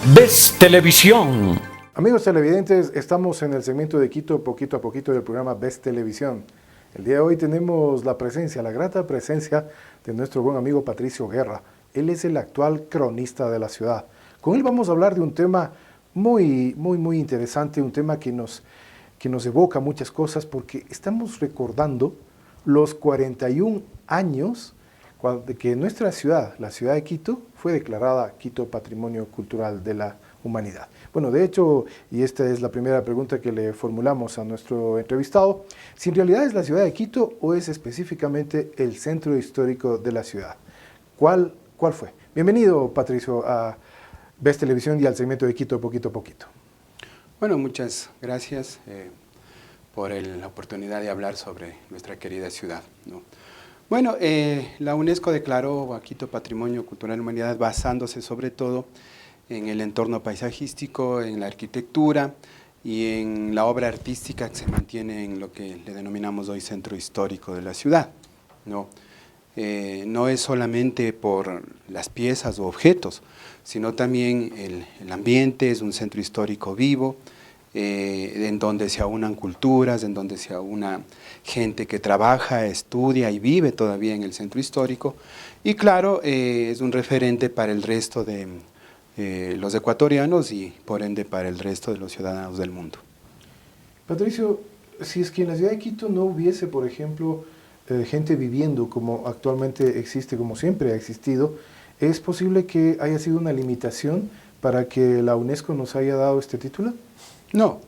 Ves Televisión. Amigos televidentes, estamos en el segmento de Quito poquito a poquito del programa Ves Televisión. El día de hoy tenemos la grata presencia de nuestro buen amigo Patricio Guerra. Él es el actual cronista de la ciudad. Con él vamos a hablar de un tema muy interesante, un tema que nos evoca muchas cosas porque estamos recordando los 41 años de que nuestra ciudad, la ciudad de Quito, fue declarada Quito Patrimonio Cultural de la Humanidad. Bueno, de hecho, y esta es la primera pregunta que le formulamos a nuestro entrevistado, si en realidad es la ciudad de Quito o es específicamente el centro histórico de la ciudad. ¿Cuál fue? Bienvenido, Patricio, a Ves Televisión y al segmento de Quito poquito a poquito. Bueno, muchas gracias por la oportunidad de hablar sobre nuestra querida ciudad, ¿no? Bueno, la UNESCO declaró a Quito Patrimonio Cultural de la Humanidad basándose sobre todo en el entorno paisajístico, en la arquitectura y en la obra artística que se mantiene en lo que le denominamos hoy centro histórico de la ciudad, ¿no? No es solamente por las piezas o objetos, sino también el ambiente, es un centro histórico vivo, en donde se aunan culturas, en donde se aúna gente que trabaja, estudia y vive todavía en el centro histórico, y claro, es un referente para el resto de los ecuatorianos y por ende para el resto de los ciudadanos del mundo. Patricio, si es que en la ciudad de Quito no hubiese, por ejemplo, gente viviendo como actualmente existe, como siempre ha existido, ¿es posible que haya sido una limitación para que la UNESCO nos haya dado este título? No,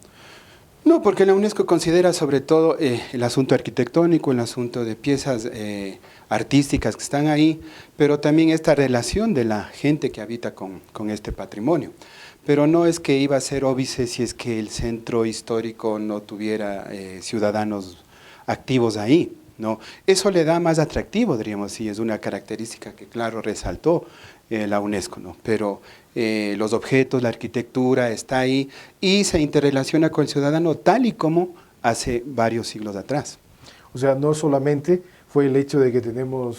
porque la UNESCO considera sobre todo el asunto arquitectónico, el asunto de piezas artísticas que están ahí, pero también esta relación de la gente que habita con este patrimonio. Pero no es que iba a ser óbice si es que el centro histórico no tuviera ciudadanos activos ahí, ¿no? Eso le da más atractivo, diríamos, sí, es una característica que claro resaltó la UNESCO, ¿no? Pero los objetos, la arquitectura está ahí y se interrelaciona con el ciudadano tal y como hace varios siglos atrás. O sea, no solamente fue el hecho de que tenemos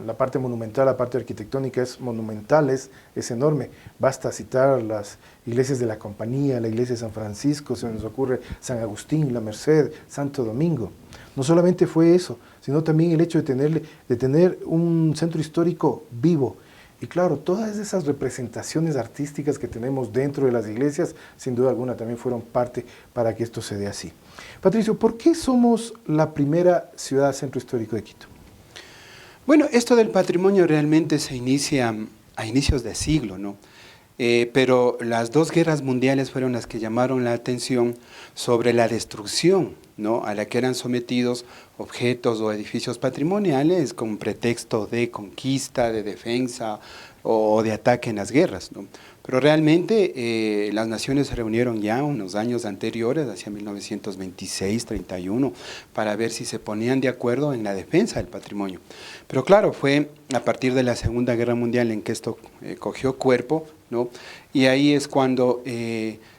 la parte monumental, la parte arquitectónica es monumental, es enorme. Basta citar las iglesias de la Compañía, la iglesia de San Francisco, se nos ocurre San Agustín, La Merced, Santo Domingo. No solamente fue eso, sino también el hecho de tener un centro histórico vivo. Y claro, todas esas representaciones artísticas que tenemos dentro de las iglesias, sin duda alguna también fueron parte para que esto se dé así. Patricio, ¿por qué somos la primera ciudad centro histórico de Quito? Bueno, esto del patrimonio realmente se inicia a inicios de siglo, ¿no? Pero las dos guerras mundiales fueron las que llamaron la atención sobre la destrucción, ¿no?, a la que eran sometidos objetos o edificios patrimoniales con pretexto de conquista, de defensa o de ataque en las guerras, ¿no? Pero realmente las naciones se reunieron ya unos años anteriores, hacia 1926, 31, para ver si se ponían de acuerdo en la defensa del patrimonio. Pero claro, fue a partir de la Segunda Guerra Mundial en que esto cogió cuerpo, ¿no? Y ahí es cuando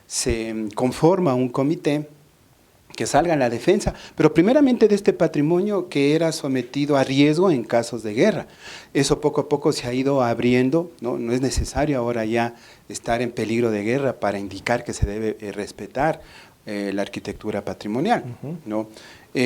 se conforma un comité que salga en la defensa, pero primeramente de este patrimonio que era sometido a riesgo en casos de guerra. Eso poco a poco se ha ido abriendo, ¿no? No es necesario ahora ya estar en peligro de guerra para indicar que se debe respetar la arquitectura patrimonial, ¿no?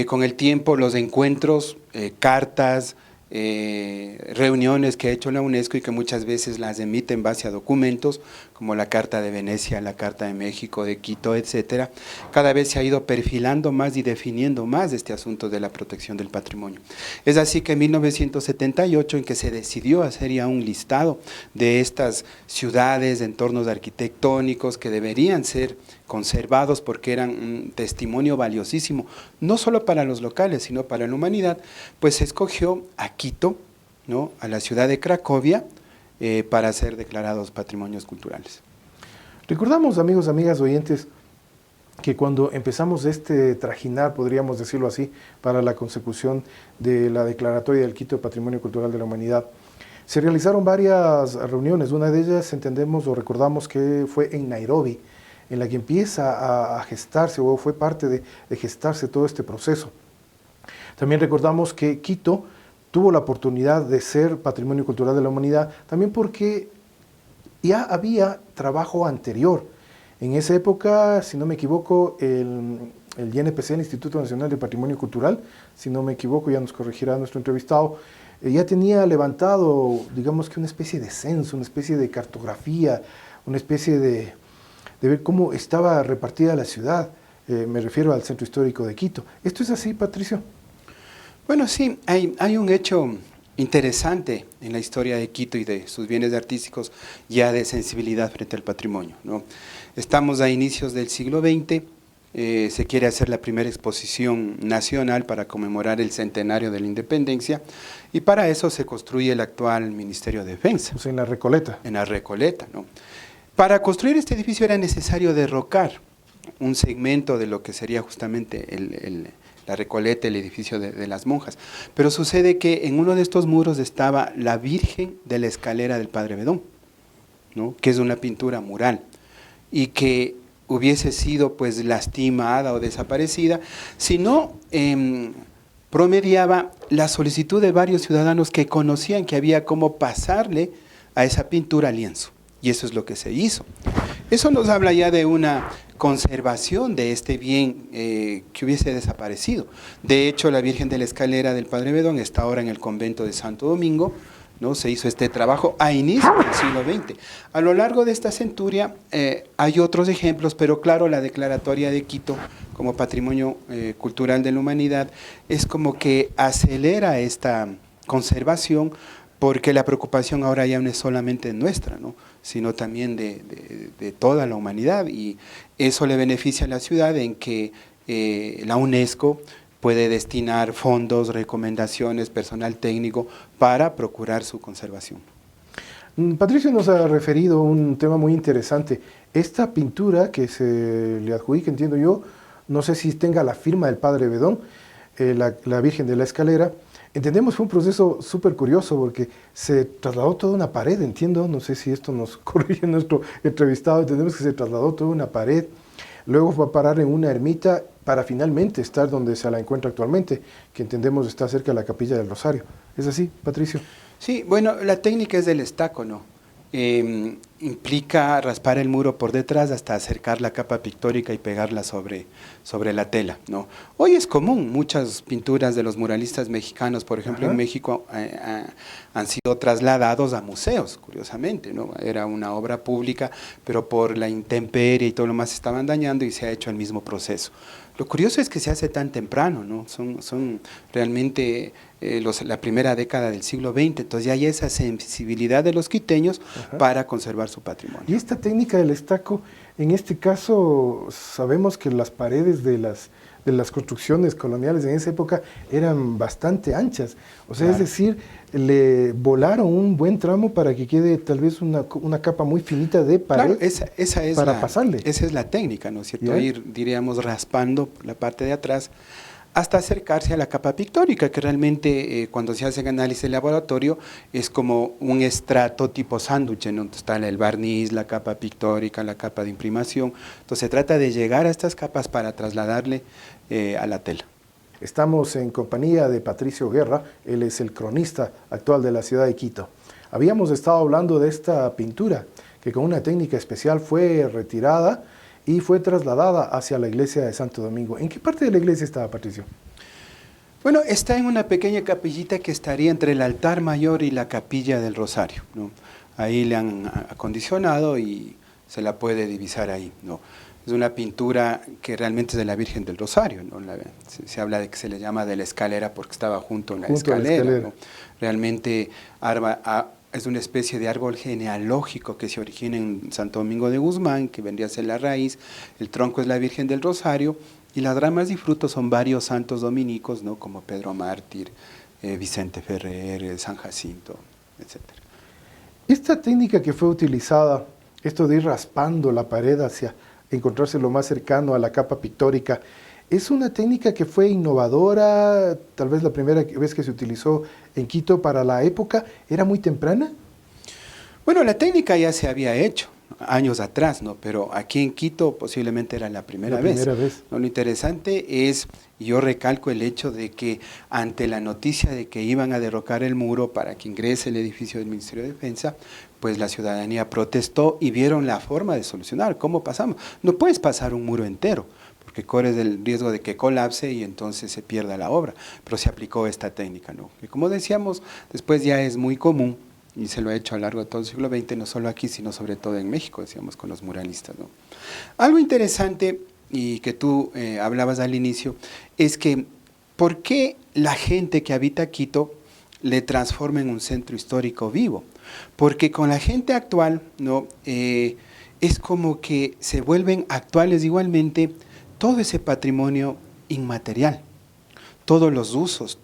Con el tiempo los encuentros, cartas, reuniones que ha hecho la UNESCO y que muchas veces las emite en base a documentos como la Carta de Venecia, la Carta de México, de Quito, etcétera, cada vez se ha ido perfilando más y definiendo más este asunto de la protección del patrimonio. Es así que en 1978, en que se decidió hacer ya un listado de estas ciudades, entornos arquitectónicos que deberían ser conservados porque eran un testimonio valiosísimo, no solo para los locales, sino para la humanidad, pues se escogió a Quito, ¿no?, a la ciudad de Cracovia, para ser declarados patrimonios culturales. Recordamos, amigos, amigas, oyentes, que cuando empezamos este trajinar, podríamos decirlo así, para la consecución de la declaratoria del Quito Patrimonio Cultural de la Humanidad, se realizaron varias reuniones. Una de ellas entendemos o recordamos que fue en Nairobi, en la que empieza a gestarse o fue parte de gestarse todo este proceso. También recordamos que Quito tuvo la oportunidad de ser Patrimonio Cultural de la Humanidad, también porque ya había trabajo anterior. En esa época, si no me equivoco, el INPC, el Instituto Nacional de Patrimonio Cultural, si no me equivoco, ya nos corregirá nuestro entrevistado, ya tenía levantado, digamos que una especie de censo, una especie de cartografía, una especie de ver cómo estaba repartida la ciudad. Me refiero al Centro Histórico de Quito. ¿Esto es así, Patricio? Bueno, sí, hay un hecho interesante en la historia de Quito y de sus bienes artísticos ya de sensibilidad frente al patrimonio, ¿no? Estamos a inicios del siglo XX, se quiere hacer la primera exposición nacional para conmemorar el centenario de la independencia y para eso se construye el actual Ministerio de Defensa. Pues en la Recoleta. En la Recoleta, ¿no? Para construir este edificio era necesario derrocar un segmento de lo que sería justamente la Recoleta, el edificio de las monjas. Pero sucede que en uno de estos muros estaba la Virgen de la Escalera del Padre Bedón, ¿no? Que es una pintura mural y que hubiese sido pues lastimada o desaparecida, si no promediaba la solicitud de varios ciudadanos que conocían que había cómo pasarle a esa pintura lienzo. Y eso es lo que se hizo. Eso nos habla ya de una conservación de este bien que hubiese desaparecido. De hecho, la Virgen de la Escalera del Padre Bedón está ahora en el convento de Santo Domingo, ¿no? Se hizo este trabajo a inicios del siglo XX. A lo largo de esta centuria hay otros ejemplos, pero claro, la declaratoria de Quito como Patrimonio Cultural de la Humanidad es como que acelera esta conservación, porque la preocupación ahora ya no es solamente nuestra, ¿no? Sino también de toda la humanidad, y eso le beneficia a la ciudad en que la UNESCO puede destinar fondos, recomendaciones, personal técnico para procurar su conservación. Patricio nos ha referido un tema muy interesante. Esta pintura que se le adjudica, entiendo yo, no sé si tenga la firma del Padre Bedón, la Virgen de la Escalera. Entendemos fue un proceso súper curioso porque se trasladó toda una pared, entiendo, no sé si esto nos corrige nuestro entrevistado, entendemos que se trasladó toda una pared, luego fue a parar en una ermita para finalmente estar donde se la encuentra actualmente, que entendemos está cerca de la Capilla del Rosario. ¿Es así, Patricio? Sí, bueno, la técnica es del estaco, ¿no? Implica raspar el muro por detrás hasta acercar la capa pictórica y pegarla sobre la tela, ¿no? Hoy es común, muchas pinturas de los muralistas mexicanos, por ejemplo, en México, han sido trasladados a museos, curiosamente, ¿no? Era una obra pública, pero por la intemperie y todo lo más se estaban dañando y se ha hecho el mismo proceso. Lo curioso es que se hace tan temprano, ¿no? Son realmente la primera década del siglo XX, entonces ya hay esa sensibilidad de los quiteños para conservar su patrimonio. Y esta técnica del estaco, en este caso, sabemos que las paredes de las construcciones coloniales en esa época eran bastante anchas, o sea, es decir, le volaron un buen tramo para que quede tal vez una capa muy finita de pared, esa es para pasarle. Esa es la técnica, ¿no es cierto? Ir, diríamos, raspando la parte de atrás hasta acercarse a la capa pictórica, que realmente cuando se hacen análisis de laboratorio es como un estrato tipo sándwich, ¿no? Está el barniz, la capa pictórica, la capa de imprimación. Entonces se trata de llegar a estas capas para trasladarle a la tela. Estamos en compañía de Patricio Guerra, él es el cronista actual de la ciudad de Quito. Habíamos estado hablando de esta pintura, que con una técnica especial fue retirada y fue trasladada hacia la iglesia de Santo Domingo. ¿En qué parte de la iglesia estaba, Patricio? Bueno, está en una pequeña capillita que estaría entre el altar mayor y la capilla del Rosario, ¿no? Ahí le han acondicionado y se la puede divisar ahí, ¿no? Es una pintura que realmente es de la Virgen del Rosario, ¿no? Se habla de que se le llama de la escalera porque estaba junto a la escalera, ¿no? Realmente es una especie de árbol genealógico que se origina en Santo Domingo de Guzmán, que vendría a ser la raíz. El tronco es la Virgen del Rosario y las ramas y frutos son varios santos dominicos, ¿no? Como Pedro Mártir, Vicente Ferrer, San Jacinto, etc. Esta técnica que fue utilizada, esto de ir raspando la pared hacia encontrarse lo más cercano a la capa pictórica, ¿es una técnica que fue innovadora? Tal vez la primera vez que se utilizó en Quito para la época, ¿era muy temprana? Bueno, la técnica ya se había hecho años atrás, ¿no? Pero aquí en Quito posiblemente era la primera vez. ¿No? Lo interesante es, yo recalco el hecho de que ante la noticia de que iban a derrocar el muro para que ingrese el edificio del Ministerio de Defensa, pues la ciudadanía protestó y vieron la forma de solucionar. ¿Cómo pasamos? No puedes pasar un muro entero, porque corres el riesgo de que colapse y entonces se pierda la obra. Pero se aplicó esta técnica, ¿no? Que como decíamos, después ya es muy común y se lo ha hecho a lo largo de todo el siglo XX, no solo aquí, sino sobre todo en México, decíamos, con los muralistas, ¿no? Algo interesante, y que tú hablabas al inicio, es que ¿por qué la gente que habita Quito le transforma en un centro histórico vivo? Porque con la gente actual, ¿no? Es como que se vuelven actuales igualmente todo ese patrimonio inmaterial, todos los usos,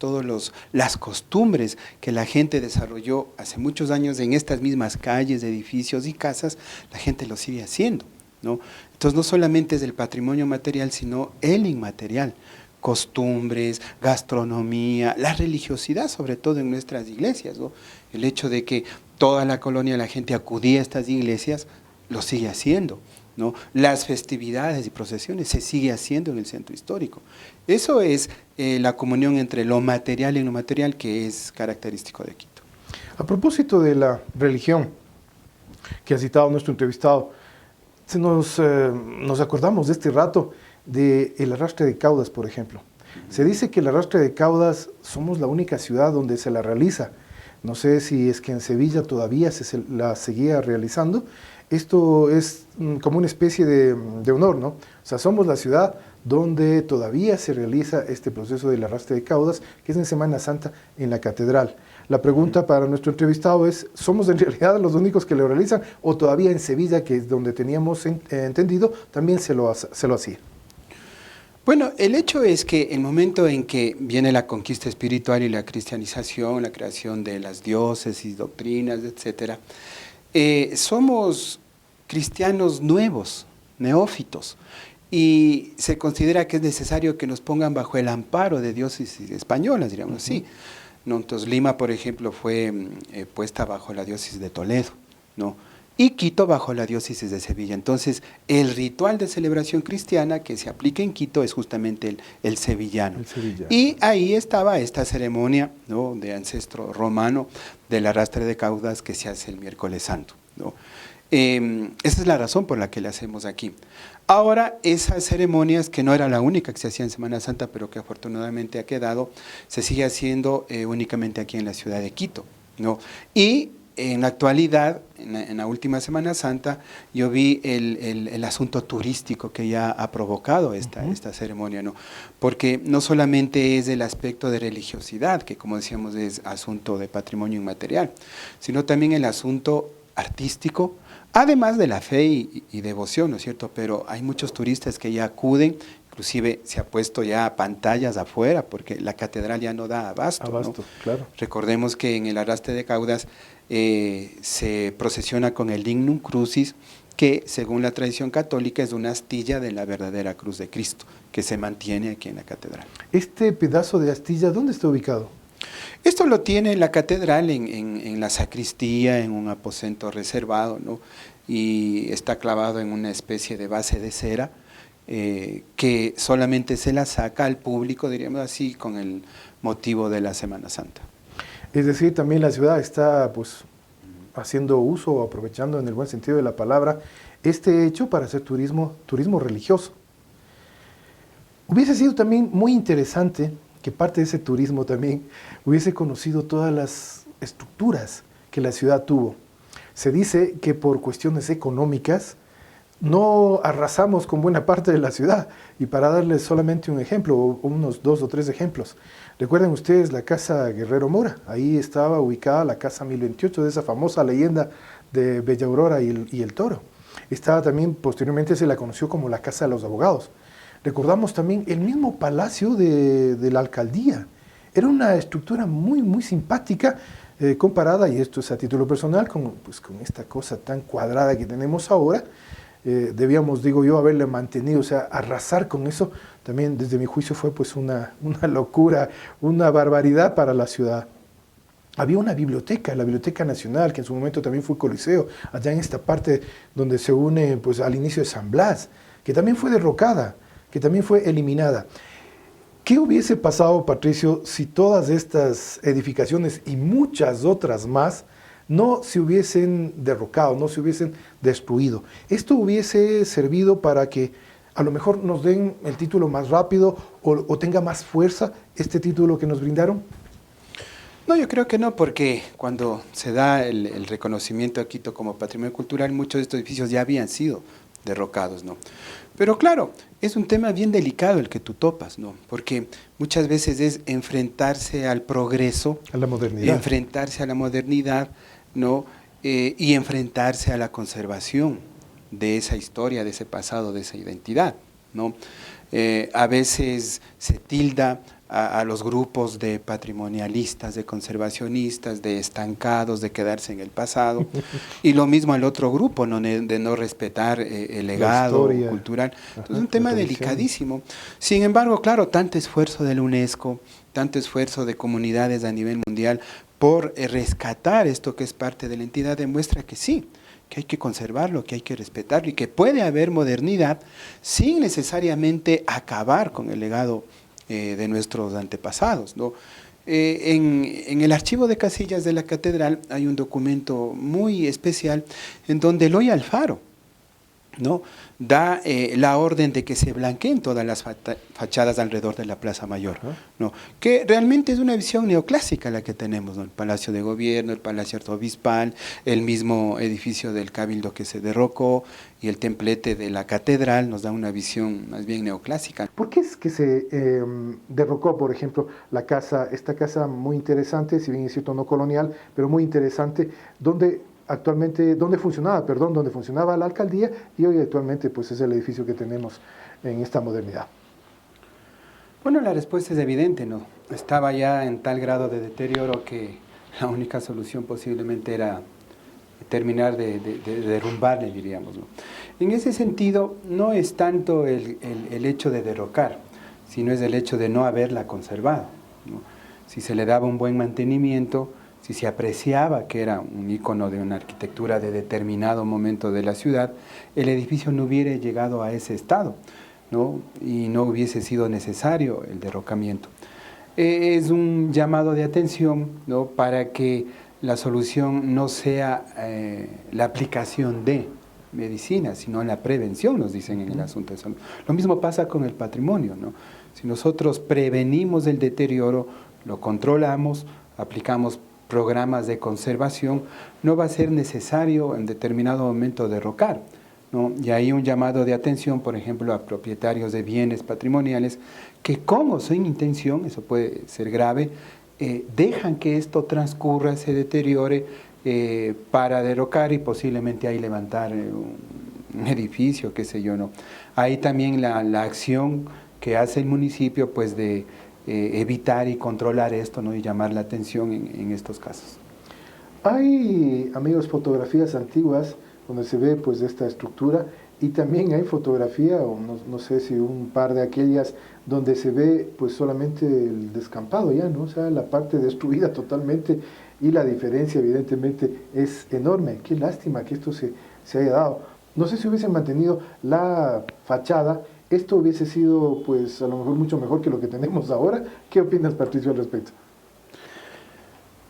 las costumbres que la gente desarrolló hace muchos años en estas mismas calles, edificios y casas, la gente lo sigue haciendo, ¿no? Entonces no solamente es el patrimonio material, sino el inmaterial, costumbres, gastronomía, la religiosidad, sobre todo en nuestras iglesias, ¿no? El hecho de que toda la colonia, la gente acudía a estas iglesias, lo sigue haciendo, ¿no? Las festividades y procesiones se sigue haciendo en el centro histórico. Eso es la comunión entre lo material y lo material, que es característico de Quito. A propósito de la religión que ha citado nuestro entrevistado, nos acordamos de este rato del arrastre de caudas, por ejemplo. Se dice que el arrastre de caudas somos la única ciudad donde se la realiza. No sé si es que en Sevilla todavía se la seguía realizando. Esto es como una especie de honor, ¿no? O sea, somos la ciudad donde todavía se realiza este proceso del arrastre de caudas, que es en Semana Santa en la catedral. La pregunta para nuestro entrevistado es, ¿somos en realidad los únicos que lo realizan o todavía en Sevilla, que es donde teníamos entendido, también se lo hacía? Bueno, el hecho es que el momento en que viene la conquista espiritual y la cristianización, la creación de las diócesis, doctrinas, etcétera, somos cristianos nuevos, neófitos, y se considera que es necesario que nos pongan bajo el amparo de diócesis españolas, diríamos así, ¿no? Entonces Lima, por ejemplo, fue puesta bajo la diócesis de Toledo, ¿no? Y Quito bajo la diócesis de Sevilla. Entonces, el ritual de celebración cristiana que se aplica en Quito es justamente el sevillano. Y ahí estaba esta ceremonia, ¿no?, de ancestro romano del arrastre de caudas que se hace el miércoles santo, ¿no? Esa es la razón por la que la hacemos aquí. Ahora, esas ceremonias, que no era la única que se hacía en Semana Santa, pero que afortunadamente ha quedado, se sigue haciendo únicamente aquí en la ciudad de Quito, ¿no? Y en la actualidad, en la última Semana Santa, yo vi el asunto turístico que ya ha provocado esta ceremonia, ¿no? Porque no solamente es el aspecto de religiosidad, que como decíamos es asunto de patrimonio inmaterial, sino también el asunto artístico, además de la fe y devoción, ¿no es cierto? Pero hay muchos turistas que ya acuden, inclusive se ha puesto ya pantallas afuera, porque la catedral ya no da abasto, ¿no? Claro. Recordemos que en el arrastre de caudas se procesiona con el Dignum Crucis, que según la tradición católica es una astilla de la verdadera cruz de Cristo, que se mantiene aquí en la catedral. ¿Este pedazo de astilla dónde está ubicado? Esto lo tiene la catedral en la sacristía, en un aposento reservado, ¿no? Y está clavado en una especie de base de cera, que solamente se la saca al público, diríamos así, con el motivo de la Semana Santa. Es decir, también la ciudad está pues haciendo uso o aprovechando en el buen sentido de la palabra este hecho para hacer turismo religioso. Hubiese sido también muy interesante que parte de ese turismo también hubiese conocido todas las estructuras que la ciudad tuvo. Se dice que por cuestiones económicas no arrasamos con buena parte de la ciudad. Y para darles solamente un ejemplo, o unos 2 o 3 ejemplos, recuerden ustedes la Casa Guerrero Mora. Ahí estaba ubicada la Casa 1028, de esa famosa leyenda de Bella Aurora y el Toro. Estaba también, posteriormente se la conoció como la Casa de los Abogados. Recordamos también el mismo palacio de la alcaldía. Era una estructura muy, muy simpática, comparada, y esto es a título personal, con esta cosa tan cuadrada que tenemos ahora. Debíamos, digo yo, haberle mantenido, o sea, arrasar con eso, también desde mi juicio fue pues una locura, una barbaridad para la ciudad. Había una biblioteca, la Biblioteca Nacional, que en su momento también fue Coliseo, allá en esta parte donde se une pues al inicio de San Blas, que también fue derrocada, que también fue eliminada. ¿Qué hubiese pasado, Patricio, si todas estas edificaciones y muchas otras más no se hubiesen derrocado, no se hubiesen destruido. ¿Esto hubiese servido para que a lo mejor nos den el título más rápido o tenga más fuerza este título que nos brindaron? No, yo creo que no, porque cuando se da el reconocimiento a Quito como patrimonio cultural, muchos de estos edificios ya habían sido derrocados, ¿no? Pero claro, es un tema bien delicado el que tú topas, ¿no? Porque muchas veces es enfrentarse al progreso, A la modernidad. enfrentarse a la modernidad, ¿no? Y enfrentarse a la conservación de esa historia, de ese pasado, de esa identidad, ¿no? A veces se tilda a los grupos de patrimonialistas, de conservacionistas, de estancados, de quedarse en el pasado, y lo mismo al otro grupo, ¿no? De no respetar el legado cultural. Entonces es un tema delicadísimo. Sin embargo, claro, tanto esfuerzo de la UNESCO, tanto esfuerzo de comunidades a nivel mundial por rescatar esto que es parte de la entidad, demuestra que sí, que hay que conservarlo, que hay que respetarlo y que puede haber modernidad sin necesariamente acabar con el legado de nuestros antepasados, ¿no? En el archivo de casillas de la catedral hay un documento muy especial en donde Eloy Alfaro, ¿no?, da la orden de que se blanqueen todas las fachadas alrededor de la Plaza Mayor, ¿no?, que realmente es una visión neoclásica la que tenemos, ¿no? El Palacio de Gobierno, el Palacio Arzobispal, el mismo edificio del Cabildo que se derrocó y el templete de la catedral nos da una visión más bien neoclásica. ¿Por qué es que se derrocó, por ejemplo, esta casa muy interesante, si bien es cierto no colonial, pero muy interesante, donde funcionaba la alcaldía y hoy actualmente pues es el edificio que tenemos en esta modernidad? Bueno, la respuesta es evidente, ¿no? Estaba ya en tal grado de deterioro que la única solución posiblemente era terminar de derrumbarle, diríamos, ¿no? En ese sentido, no es tanto el hecho de derrocar, sino es el hecho de no haberla conservado, ¿no? Si se le daba un buen mantenimiento, si se apreciaba que era un ícono de una arquitectura de determinado momento de la ciudad, el edificio no hubiera llegado a ese estado, ¿no? Y no hubiese sido necesario el derrocamiento. Es un llamado de atención, ¿no?, para que la solución no sea la aplicación de medicina, sino la prevención, nos dicen en el asunto de salud. Lo mismo pasa con el patrimonio, ¿no? Si nosotros prevenimos el deterioro, lo controlamos, aplicamos programas de conservación, no va a ser necesario en determinado momento derrocar, ¿no? Y hay un llamado de atención, por ejemplo, a propietarios de bienes patrimoniales que como sin intención, eso puede ser grave, dejan que esto transcurra, se deteriore para derrocar y posiblemente ahí levantar un edificio, qué sé yo, ¿no? Ahí también la acción que hace el municipio pues de evitar y controlar esto, ¿no?, y llamar la atención en estos casos. Hay, amigos, fotografías antiguas donde se ve pues esta estructura y también hay fotografía, o no sé si un par de aquellas donde se ve pues solamente el descampado ya, ¿no? O sea, la parte destruida totalmente y la diferencia evidentemente es enorme. Qué lástima que esto se haya dado. No sé si hubiesen mantenido la fachada, esto hubiese sido pues a lo mejor mucho mejor que lo que tenemos ahora. ¿Qué opinas, Patricio, al respecto?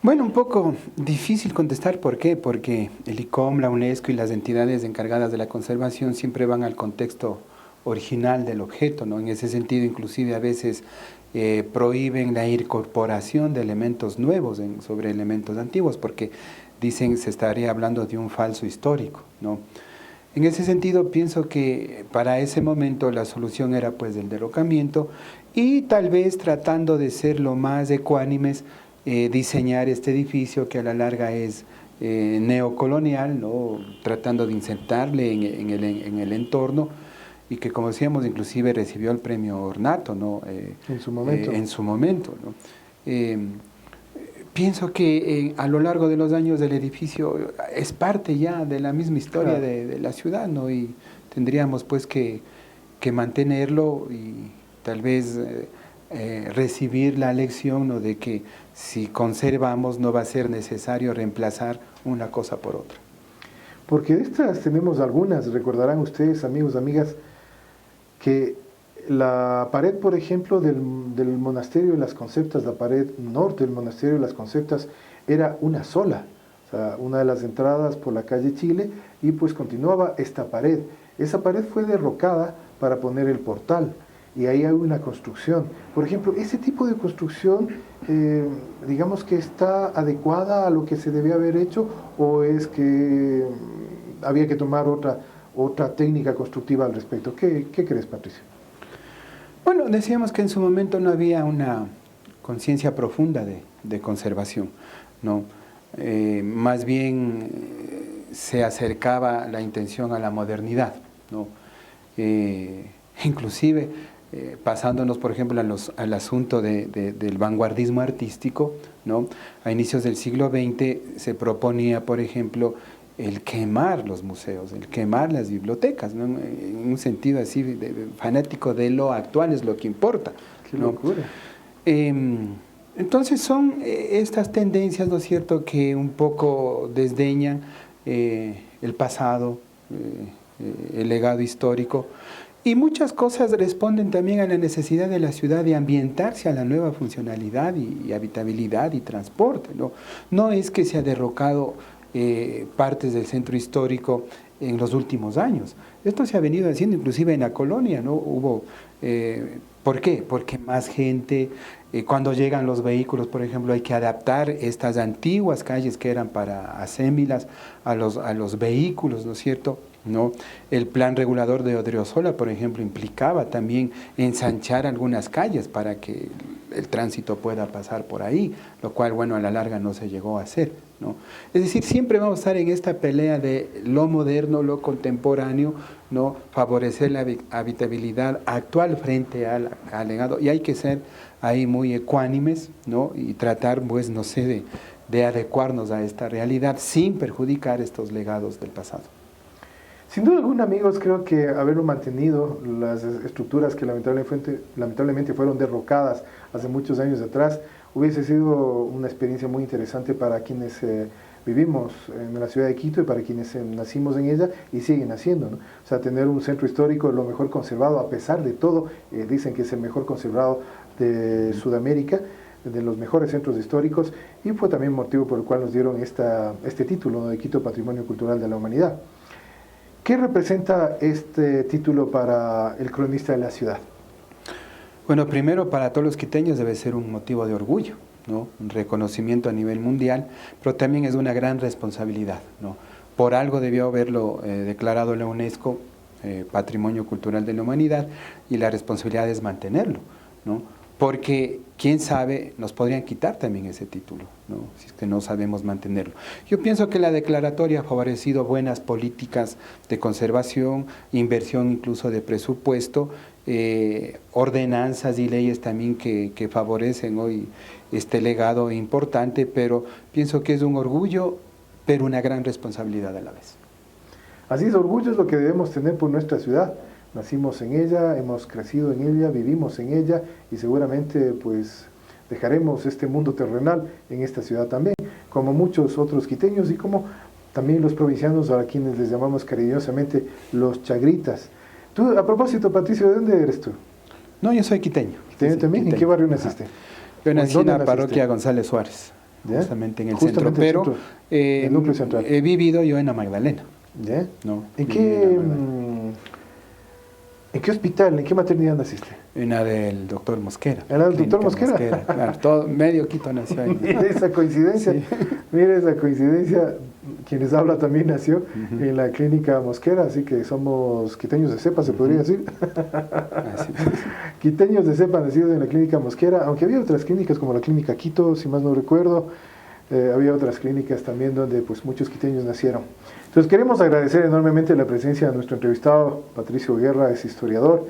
Bueno, un poco difícil contestar. ¿Por qué? Porque el ICOM, la UNESCO y las entidades encargadas de la conservación siempre van al contexto original del objeto, ¿no? En ese sentido, inclusive a veces prohíben la incorporación de elementos nuevos sobre elementos antiguos, porque dicen se estaría hablando de un falso histórico, ¿no? En ese sentido, pienso que para ese momento la solución era pues el derrocamiento y tal vez tratando de ser lo más ecuánimes, diseñar este edificio que a la larga es neocolonial, ¿no?, tratando de insertarle en el entorno y que, como decíamos, inclusive recibió el premio Ornato, ¿no?, en su momento. ¿no? Pienso que a lo largo de los años el edificio es parte ya de la misma historia, claro, de la ciudad, ¿no? Y tendríamos pues que mantenerlo y tal vez recibir la lección, ¿no?, de que si conservamos no va a ser necesario reemplazar una cosa por otra. Porque de estas tenemos algunas, recordarán ustedes, amigos, amigas, que la pared, por ejemplo, del Monasterio de las Conceptas, la pared norte del Monasterio de las Conceptas, era una sola. O una de las entradas por la calle Chile, y pues continuaba esta pared. Esa pared fue derrocada para poner el portal, y ahí hay una construcción. Por ejemplo, ese tipo de construcción, digamos que está adecuada a lo que se debía haber hecho, o es que había que tomar otra técnica constructiva al respecto. ¿Qué crees, Patricio? Bueno, decíamos que en su momento no había una conciencia profunda de conservación, ¿no? Más bien se acercaba la intención a la modernidad, ¿no? Inclusive pasándonos, por ejemplo, al asunto del vanguardismo artístico, ¿no? A inicios del siglo XX se proponía, por ejemplo, el quemar los museos, el quemar las bibliotecas, ¿no? En un sentido así fanático de lo actual es lo que importa. ¡Qué ¿no? locura! Entonces son estas tendencias, ¿no es cierto?, que un poco desdeñan el pasado, el legado histórico, y muchas cosas responden también a la necesidad de la ciudad de ambientarse a la nueva funcionalidad y habitabilidad y transporte, ¿no? No es que se ha derrocado partes del centro histórico en los últimos años. Esto se ha venido haciendo inclusive en la colonia, ¿no? ¿Por qué? Porque más gente, cuando llegan los vehículos, por ejemplo, hay que adaptar estas antiguas calles que eran para asémilas a los vehículos, ¿no es cierto?, ¿no? El plan regulador de Odriozola, por ejemplo, implicaba también ensanchar algunas calles para que el tránsito pueda pasar por ahí, lo cual, bueno, a la larga no se llegó a hacer, ¿no? Es decir, siempre vamos a estar en esta pelea de lo moderno, lo contemporáneo, ¿no? Favorecer la habitabilidad actual frente al legado, y hay que ser ahí muy ecuánimes, ¿no? Y tratar, pues, no sé, de adecuarnos a esta realidad sin perjudicar estos legados del pasado. Sin duda alguna, amigos, creo que haberlo mantenido, las estructuras que lamentablemente fueron derrocadas hace muchos años atrás, hubiese sido una experiencia muy interesante para quienes vivimos en la ciudad de Quito y para quienes nacimos en ella y siguen haciendo, ¿no? O sea, tener un centro histórico lo mejor conservado, a pesar de todo, dicen que es el mejor conservado de Sudamérica, de los mejores centros históricos, y fue también motivo por el cual nos dieron este título, ¿no?, de Quito Patrimonio Cultural de la Humanidad. ¿Qué representa este título para el cronista de la ciudad? Bueno, primero para todos los quiteños debe ser un motivo de orgullo, ¿no? Un reconocimiento a nivel mundial, pero también es una gran responsabilidad, ¿no? Por algo debió haberlo declarado la UNESCO Patrimonio Cultural de la Humanidad, y la responsabilidad es mantenerlo, ¿no? Porque, quién sabe, nos podrían quitar también ese título, ¿no?, si es que no sabemos mantenerlo. Yo pienso que la declaratoria ha favorecido buenas políticas de conservación, inversión incluso de presupuesto, ordenanzas y leyes también que favorecen hoy este legado importante, pero pienso que es un orgullo, pero una gran responsabilidad a la vez. Así es, orgullo es lo que debemos tener por nuestra ciudad. Nacimos en ella, hemos crecido en ella, vivimos en ella, y seguramente pues dejaremos este mundo terrenal en esta ciudad también, como muchos otros quiteños y como también los provincianos, a quienes les llamamos cariñosamente los chagritas. Tú, a propósito, Patricio, ¿de dónde eres tú? No, yo soy quiteño. ¿Quiteño también? Quiteño. ¿En qué barrio naciste? Yo nací en la naciste? parroquia González Suárez, ¿Ya? justamente en el Justamente centro, pero el núcleo central. he vivido yo en la Magdalena. ¿Ya? No, ¿En viví en la Magdalena. ¿En qué hospital, en qué maternidad naciste? En la del doctor Mosquera. ¿En la del doctor Clínica Mosquera? Claro, todo, medio Quito nació ahí. Mira esa coincidencia, Sí. mira esa coincidencia. Quienes habla también nació en la clínica Mosquera, así que somos quiteños de cepa, se podría decir. Así es. Quiteños de cepa nacidos en la clínica Mosquera, aunque había otras clínicas como la clínica Quito, si más no recuerdo. Había otras clínicas también donde pues muchos quiteños nacieron. Entonces queremos agradecer enormemente la presencia de nuestro entrevistado, Patricio Guerra. Es historiador,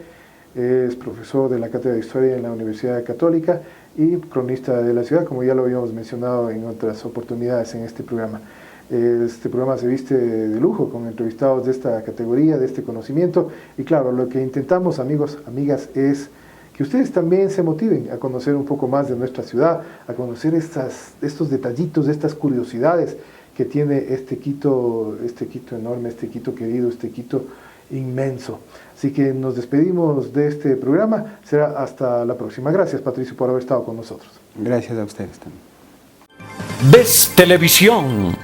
es profesor de la Cátedra de Historia en la Universidad Católica y cronista de la ciudad, como ya lo habíamos mencionado en otras oportunidades en este programa. Este programa se viste de lujo con entrevistados de esta categoría, de este conocimiento, y claro, lo que intentamos, amigos, amigas, es que ustedes también se motiven a conocer un poco más de nuestra ciudad, a conocer estos detallitos, estas curiosidades que tiene este Quito enorme, este Quito querido, este Quito inmenso. Así que nos despedimos de este programa. Será hasta la próxima. Gracias, Patricio, por haber estado con nosotros. Gracias a ustedes también. Ves Televisión.